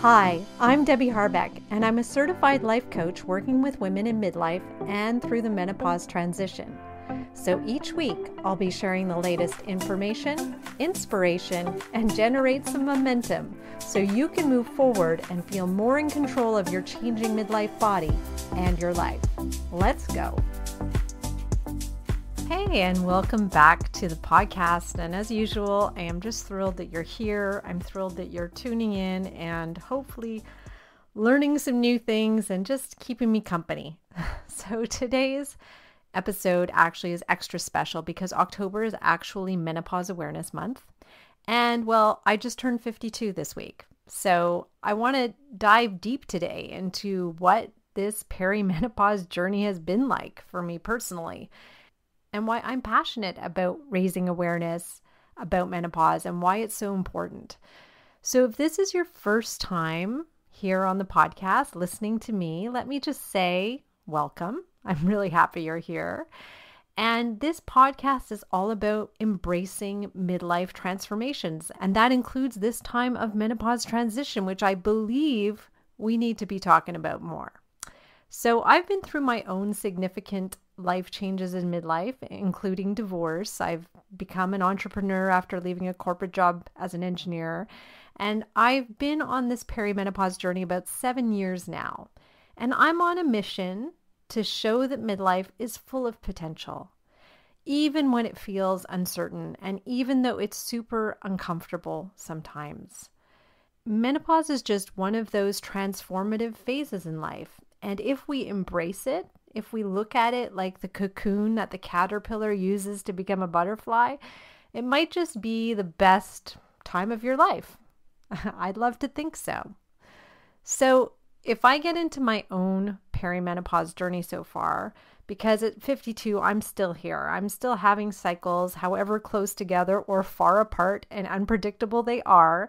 Hi, I'm Debbie Harbeck, and I'm a certified life coach working with women in midlife and through the menopause transition. So each week, I'll be sharing the latest information, inspiration, and generate some momentum so you can move forward and feel more in control of your changing midlife body and your life. Let's go. Hey, and welcome back to the podcast. And as usual, I am just thrilled that you're here. I'm thrilled that you're tuning in and hopefully learning some new things and just keeping me company. So today's episode actually is extra special because October is actually Menopause Awareness Month. And well, I just turned 52 this week. So I want to dive deep today into what this perimenopause journey has been like for me personally, and why I'm passionate about raising awareness about menopause and why it's so important. So if this is your first time here on the podcast listening to me, let me just say welcome. I'm really happy you're here. And this podcast is all about embracing midlife transformations. And that includes this time of menopause transition, which I believe we need to be talking about more. So I've been through my own significant life changes in midlife, including divorce. I've become an entrepreneur after leaving a corporate job as an engineer. And I've been on this perimenopause journey about 7 years now. And I'm on a mission to show that midlife is full of potential, even when it feels uncertain and even though it's super uncomfortable sometimes. Menopause is just one of those transformative phases in life. And if we embrace it, if we look at it like the cocoon that the caterpillar uses to become a butterfly, it might just be the best time of your life. I'd love to think so. So if I get into my own perimenopause journey so far, because at 52, I'm still here. I'm still having cycles, however close together or far apart and unpredictable they are.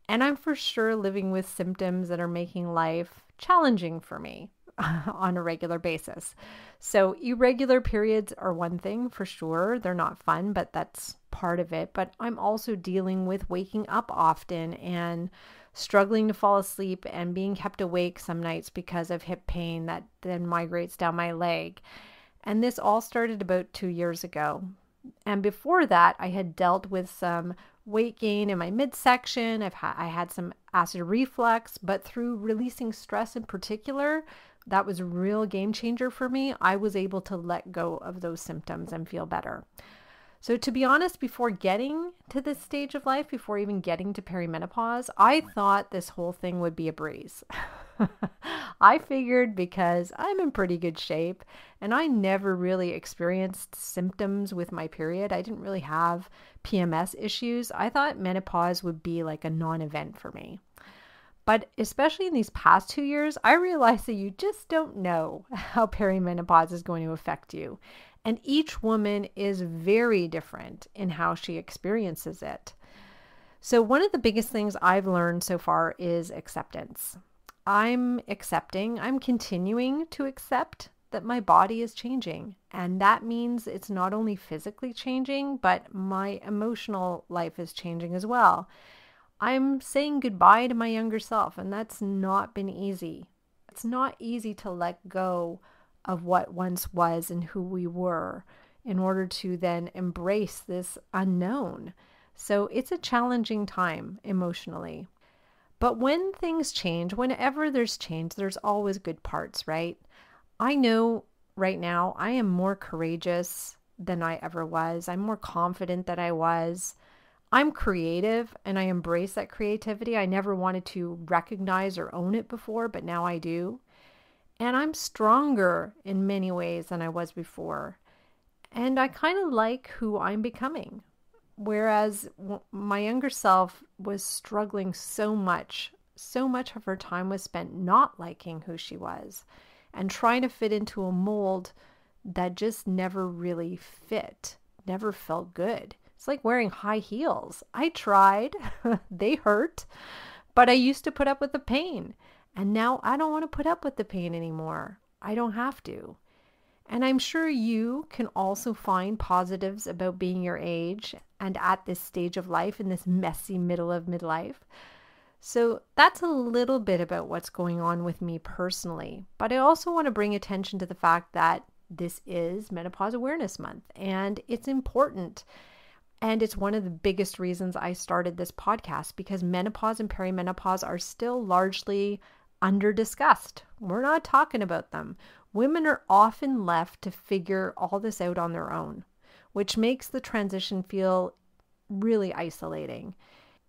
And I'm for sure living with symptoms that are making life challenging for me on a regular basis. So irregular periods are one thing for sure. They're not fun, but that's part of it. But I'm also dealing with waking up often and struggling to fall asleep and being kept awake some nights because of hip pain that then migrates down my leg. And this all started about 2 years ago. And before that, I had dealt with some weight gain in my midsection. I had some acid reflux, but through releasing stress in particular, that was a real game changer for me. I was able to let go of those symptoms and feel better. So to be honest, before getting to this stage of life, before even getting to perimenopause, I thought this whole thing would be a breeze. I figured because I'm in pretty good shape and I never really experienced symptoms with my period. I didn't really have PMS issues. I thought menopause would be like a non-event for me. But especially in these past 2 years, I realized that you just don't know how perimenopause is going to affect you. And each woman is very different in how she experiences it. So one of the biggest things I've learned so far is acceptance. I'm continuing to accept that my body is changing. And that means it's not only physically changing, but my emotional life is changing as well. I'm saying goodbye to my younger self, and that's not been easy. It's not easy to let go of what once was and who we were in order to then embrace this unknown. So it's a challenging time emotionally. But when things change, whenever there's change, there's always good parts, right? I know right now I am more courageous than I ever was. I'm more confident than I was. I'm creative and I embrace that creativity. I never wanted to recognize or own it before, but now I do. And I'm stronger in many ways than I was before. And I kind of like who I'm becoming. Whereas my younger self was struggling so much of her time was spent not liking who she was and trying to fit into a mold that just never really fit, never felt good. It's like wearing high heels. I tried, they hurt, but I used to put up with the pain. And now I don't want to put up with the pain anymore. I don't have to. And I'm sure you can also find positives about being your age and at this stage of life in this messy middle of midlife. So that's a little bit about what's going on with me personally. But I also want to bring attention to the fact that this is Menopause Awareness Month, and it's important. And it's one of the biggest reasons I started this podcast, because menopause and perimenopause are still largely under-discussed. We're not talking about them. Women are often left to figure all this out on their own, which makes the transition feel really isolating.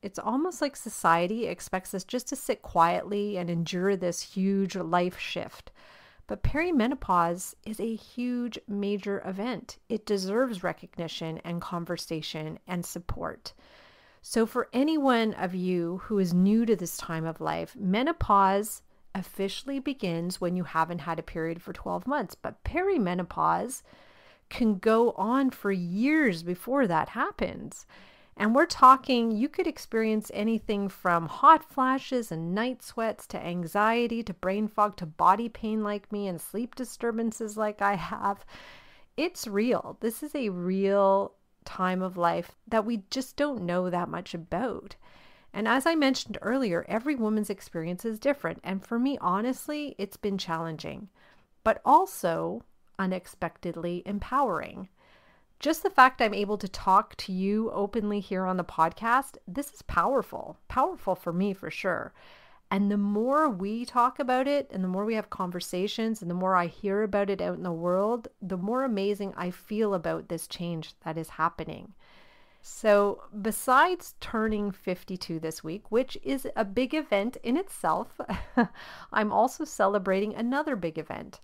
It's almost like society expects us just to sit quietly and endure this huge life shift. But perimenopause is a huge, major event. It deserves recognition and conversation and support. So for any one of you who is new to this time of life, menopause officially begins when you haven't had a period for 12 months. But perimenopause can go on for years before that happens. And we're talking, you could experience anything from hot flashes and night sweats to anxiety to brain fog to body pain like me and sleep disturbances like I have. It's real. This is a real time of life that we just don't know that much about. And as I mentioned earlier, every woman's experience is different. And for me, honestly, it's been challenging, but also unexpectedly empowering. Just the fact I'm able to talk to you openly here on the podcast, this is powerful for me for sure. And the more we talk about it and the more we have conversations and the more I hear about it out in the world, the more amazing I feel about this change that is happening. So besides turning 52 this week, which is a big event in itself, I'm also celebrating another big event.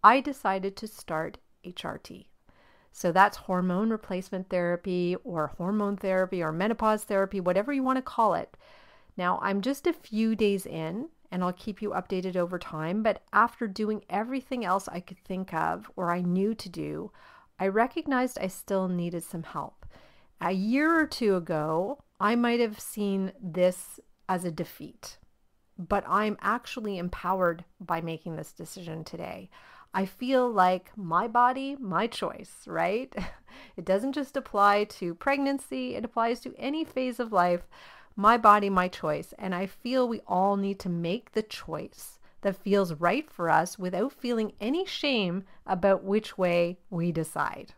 I decided to start HRT. So that's hormone replacement therapy or hormone therapy or menopause therapy, whatever you want to call it. Now, I'm just a few days in and I'll keep you updated over time. But after doing everything else I could think of or I knew to do, I recognized I still needed some help. A year or two ago, I might have seen this as a defeat, but I'm actually empowered by making this decision today. I feel like my body, my choice, right? It doesn't just apply to pregnancy, it applies to any phase of life. My body, my choice. And I feel we all need to make the choice that feels right for us without feeling any shame about which way we decide.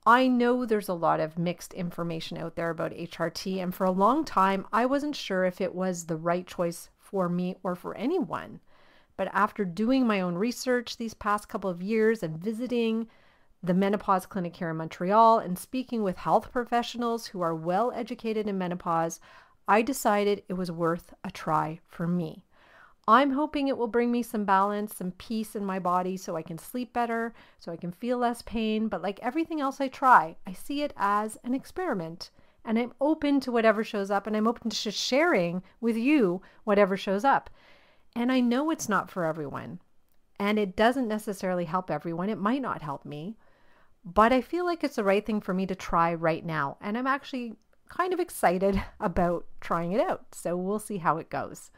I know there's a lot of mixed information out there about HRT, and for a long time, I wasn't sure if it was the right choice for me or for anyone. But after doing my own research these past couple of years and visiting the menopause clinic here in Montreal and speaking with health professionals who are well educated in menopause, I decided it was worth a try for me. I'm hoping it will bring me some balance, some peace in my body so I can sleep better, so I can feel less pain. But like everything else I try, I see it as an experiment. And I'm open to whatever shows up, and I'm open to sharing with you whatever shows up. And I know it's not for everyone, and it doesn't necessarily help everyone. It might not help me, but I feel like it's the right thing for me to try right now. And I'm actually kind of excited about trying it out. So we'll see how it goes.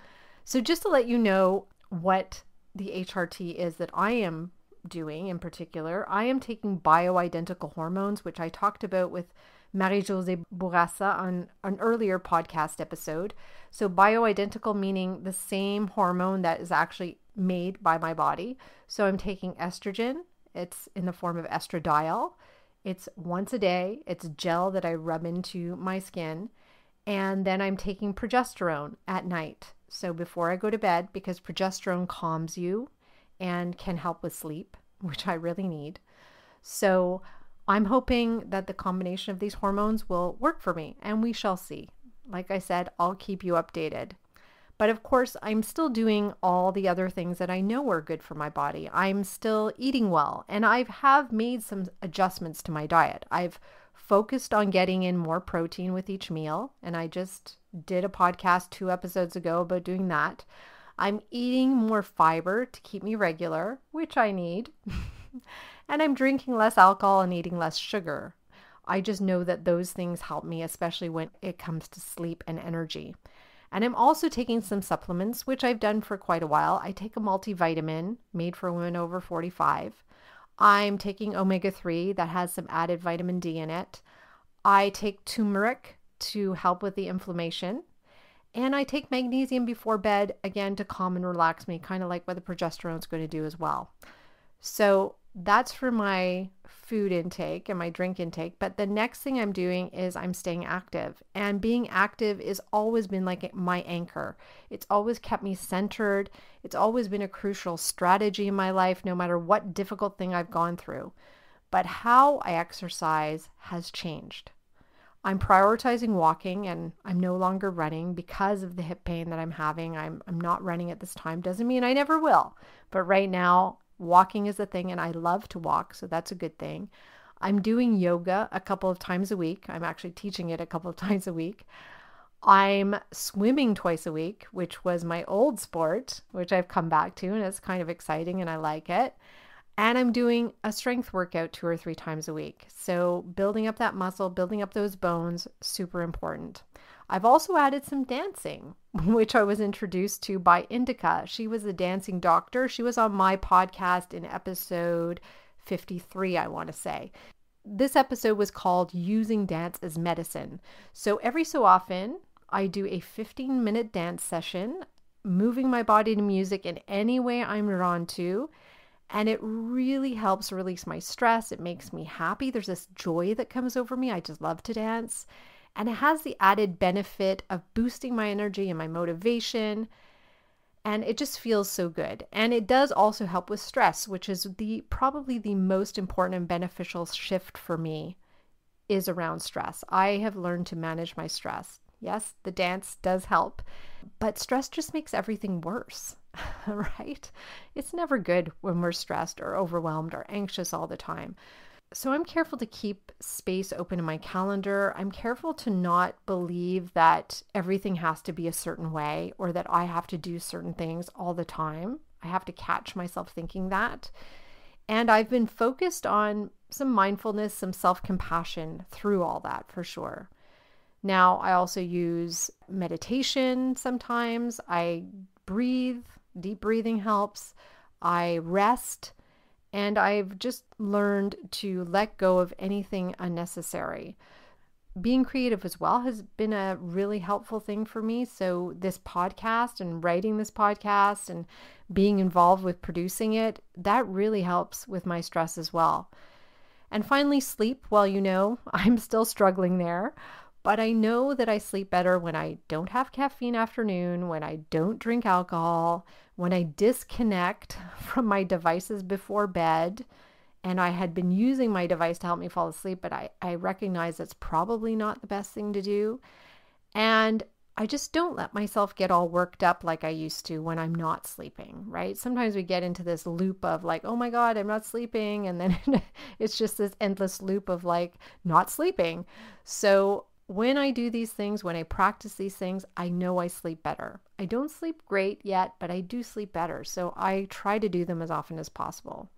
So just to let you know what the HRT is that I am doing in particular, I am taking bioidentical hormones, which I talked about with Marie-Josée Bourassa on an earlier podcast episode. So bioidentical meaning the same hormone that is actually made by my body. So I'm taking estrogen. It's in the form of estradiol. It's once a day. It's gel that I rub into my skin. And then I'm taking progesterone at night. So before I go to bed, because progesterone calms you and can help with sleep, which I really need. So I'm hoping that the combination of these hormones will work for me, and we shall see. Like I said, I'll keep you updated. But of course, I'm still doing all the other things that I know are good for my body. I'm still eating well, and I have made some adjustments to my diet. I've focused on getting in more protein with each meal, and I just did a podcast 2 episodes ago about doing that. I'm eating more fiber to keep me regular, which I need. And I'm drinking less alcohol and eating less sugar. I just know that those things help me, especially when it comes to sleep and energy. And I'm also taking some supplements, which I've done for quite a while. I take a multivitamin made for women over 45. I'm taking omega-3 that has some added vitamin D in it. I take turmeric to help with the inflammation. And I take magnesium before bed, again, to calm and relax me, kind of like what the progesterone is going to do as well. So that's for my food intake and my drink intake. But the next thing I'm doing is I'm staying active. And being active has always been like my anchor. It's always kept me centered. It's always been a crucial strategy in my life, no matter what difficult thing I've gone through. But how I exercise has changed. I'm prioritizing walking, and I'm no longer running because of the hip pain that I'm having. I'm not running at this time. Doesn't mean I never will. But right now, walking is a thing, and I love to walk, so that's a good thing. I'm doing yoga a couple of times a week. I'm actually teaching it a couple of times a week. I'm swimming twice a week, which was my old sport, which I've come back to, and it's kind of exciting and I like it. And I'm doing a strength workout 2 or 3 times a week. So building up that muscle, building up those bones, super important. I've also added some dancing, which I was introduced to by Indica. She was a dancing doctor. She was on my podcast in episode 53, I want to say. This episode was called Using Dance as Medicine. So every so often, I do a 15-minute dance session, moving my body to music in any way I'm drawn to. And it really helps release my stress. It makes me happy. There's this joy that comes over me. I just love to dance. And it has the added benefit of boosting my energy and my motivation. And it just feels so good. And it does also help with stress, which is probably the most important and beneficial shift for me is around stress. I have learned to manage my stress. Yes, the dance does help, but stress just makes everything worse. Right? It's never good when we're stressed or overwhelmed or anxious all the time. So I'm careful to keep space open in my calendar. I'm careful to not believe that everything has to be a certain way or that I have to do certain things all the time. I have to catch myself thinking that. And I've been focused on some mindfulness, some self-compassion through all that for sure. Now, I also use meditation sometimes. I breathe. Deep breathing helps. I rest. And I've just learned to let go of anything unnecessary. Being creative as well has been a really helpful thing for me. So this podcast and writing this podcast and being involved with producing it, that really helps with my stress as well. And finally, sleep. Well, I'm still struggling there. But I know that I sleep better when I don't have caffeine afternoon, when I don't drink alcohol, when I disconnect from my devices before bed. And I had been using my device to help me fall asleep, but I recognize that's probably not the best thing to do. And I just don't let myself get all worked up like I used to when I'm not sleeping, right? Sometimes we get into this loop of like, oh my God, I'm not sleeping. And then it's just this endless loop of like not sleeping. So when I do these things, when I practice these things, I know I sleep better. I don't sleep great yet, but I do sleep better. So I try to do them as often as possible.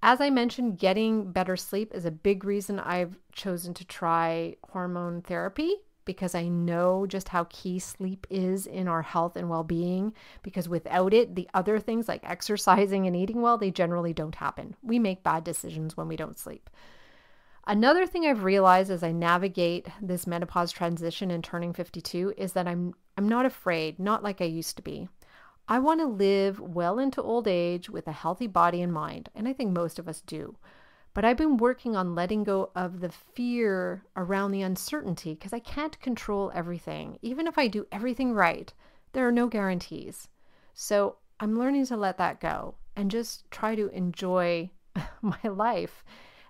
As I mentioned, getting better sleep is a big reason I've chosen to try hormone therapy, because I know just how key sleep is in our health and well-being, because without it, the other things like exercising and eating well, they generally don't happen. We make bad decisions when we don't sleep. Another thing I've realized as I navigate this menopause transition and turning 52 is that I'm not afraid, not like I used to be. I want to live well into old age with a healthy body and mind, and I think most of us do. But I've been working on letting go of the fear around the uncertainty because I can't control everything. Even if I do everything right, there are no guarantees. So I'm learning to let that go and just try to enjoy my life.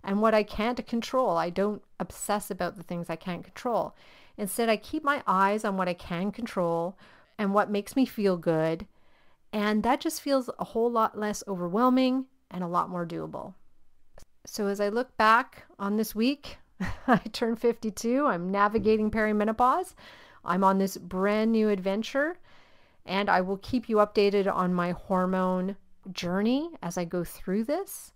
And what I can't control, I don't obsess about the things I can't control. Instead, I keep my eyes on what I can control and what makes me feel good. And that just feels a whole lot less overwhelming and a lot more doable. So as I look back on this week, I turned 52. I'm navigating perimenopause. I'm on this brand new adventure. And I will keep you updated on my hormone journey as I go through this.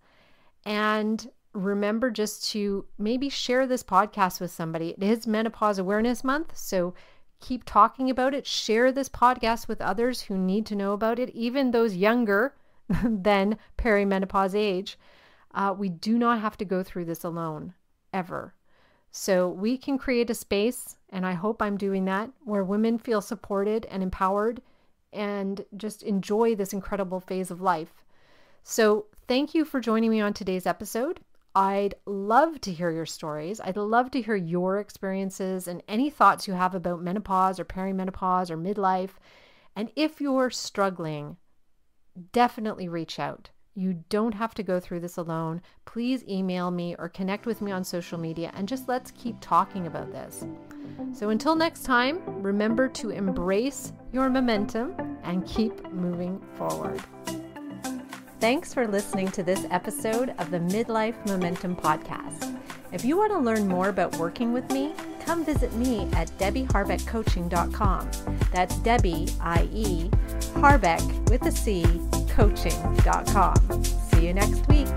And remember just to maybe share this podcast with somebody. It is Menopause Awareness Month, so keep talking about it. Share this podcast with others who need to know about it, even those younger than perimenopause age. We do not have to go through this alone, ever. So we can create a space, and I hope I'm doing that, where women feel supported and empowered and just enjoy this incredible phase of life. So thank you for joining me on today's episode. I'd love to hear your stories. I'd love to hear your experiences and any thoughts you have about menopause or perimenopause or midlife. And if you're struggling, definitely reach out. You don't have to go through this alone. Please email me or connect with me on social media, and just let's keep talking about this. So until next time, remember to embrace your momentum and keep moving forward. Thanks for listening to this episode of the Midlife Momentum Podcast. If you want to learn more about working with me, come visit me at DebbieHarbeckCoaching.com. That's Debbie, I-E, Harbeck with a C, coaching.com. See you next week.